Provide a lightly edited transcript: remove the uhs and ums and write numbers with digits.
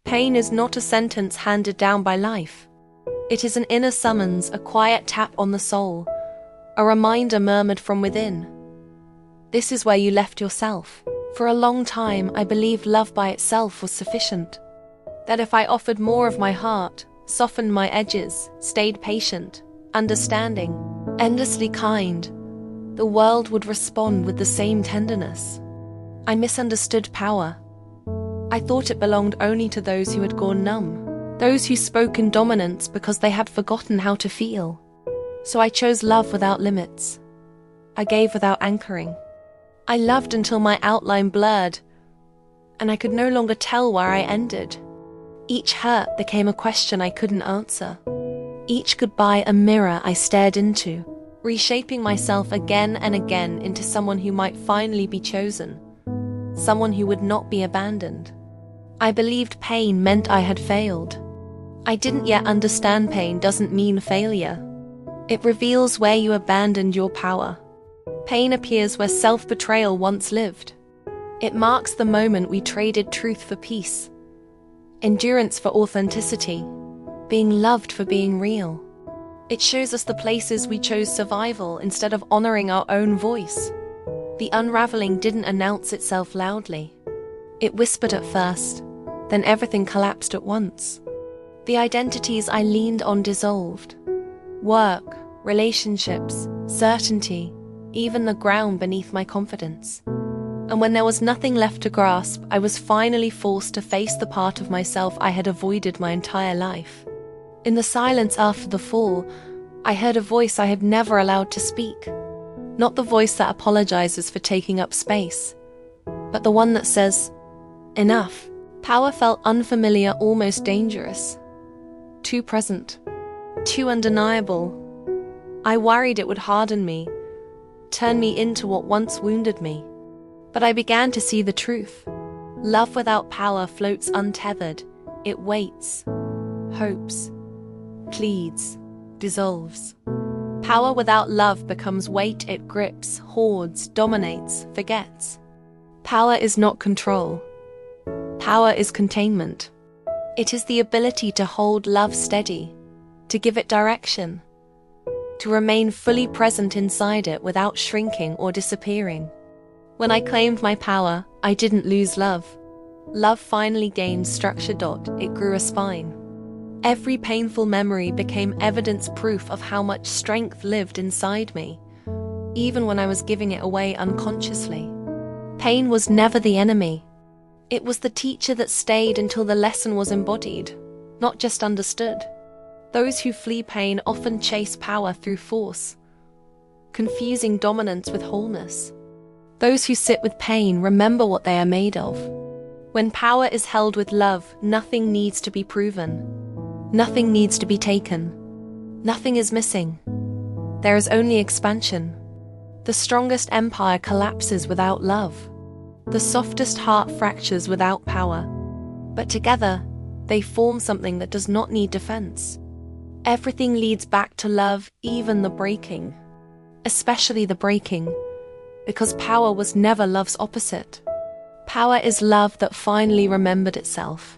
Pain is not a sentence handed down by life. It is an inner summons, a quiet tap on the soul, a reminder murmured from within. This is where you left yourself. For a long time, I believed love by itself was sufficient. That if I offered more of my heart, softened my edges, stayed patient, understanding, endlessly kind, the world would respond with the same tenderness. I misunderstood power. I thought it belonged only to those who had gone numb, those who spoke in dominance because they had forgotten how to feel. So I chose love without limits. I gave without anchoring. I loved until my outline blurred, and I could no longer tell where I ended. Each hurt became a question I couldn't answer. Each goodbye a mirror I stared into, reshaping myself again and again into someone who might finally be chosen, someone who would not be abandoned. I believed pain meant I had failed. I didn't yet understand pain doesn't mean failure. It reveals where you abandoned your power. Pain appears where self-betrayal once lived. It marks the moment we traded truth for peace, endurance for authenticity, being loved for being real. It shows us the places we chose survival instead of honoring our own voice. The unraveling didn't announce itself loudly. It whispered at first, then everything collapsed at once. The identities I leaned on dissolved. Work, relationships, certainty, even the ground beneath my confidence. And when there was nothing left to grasp, I was finally forced to face the part of myself I had avoided my entire life. In the silence after the fall, I heard a voice I had never allowed to speak. Not the voice that apologizes for taking up space, but the one that says, "Enough." Power felt unfamiliar, almost dangerous. Too present. Too undeniable. I worried it would harden me, turn me into what once wounded me. But I began to see the truth. Love without power floats untethered. It waits, hopes, pleads, dissolves. Power without love becomes weight. It grips, hoards, dominates, forgets. Power is not control. Power is containment. It is the ability to hold love steady, to give it direction, to remain fully present inside it without shrinking or disappearing. When I claimed my power, I didn't lose love. Love finally gained structure. It grew a spine. Every painful memory became evidence, proof of how much strength lived inside me, even when I was giving it away unconsciously. Pain was never the enemy. It was the teacher that stayed until the lesson was embodied, not just understood. Those who flee pain often chase power through force, confusing dominance with wholeness. Those who sit with pain remember what they are made of. When power is held with love, nothing needs to be proven. Nothing needs to be taken. Nothing is missing. There is only expansion. The strongest empire collapses without love. The softest heart fractures without power. But together, they form something that does not need defense. Everything leads back to love, even the breaking. Especially the breaking, because power was never love's opposite. Power is love that finally remembered itself.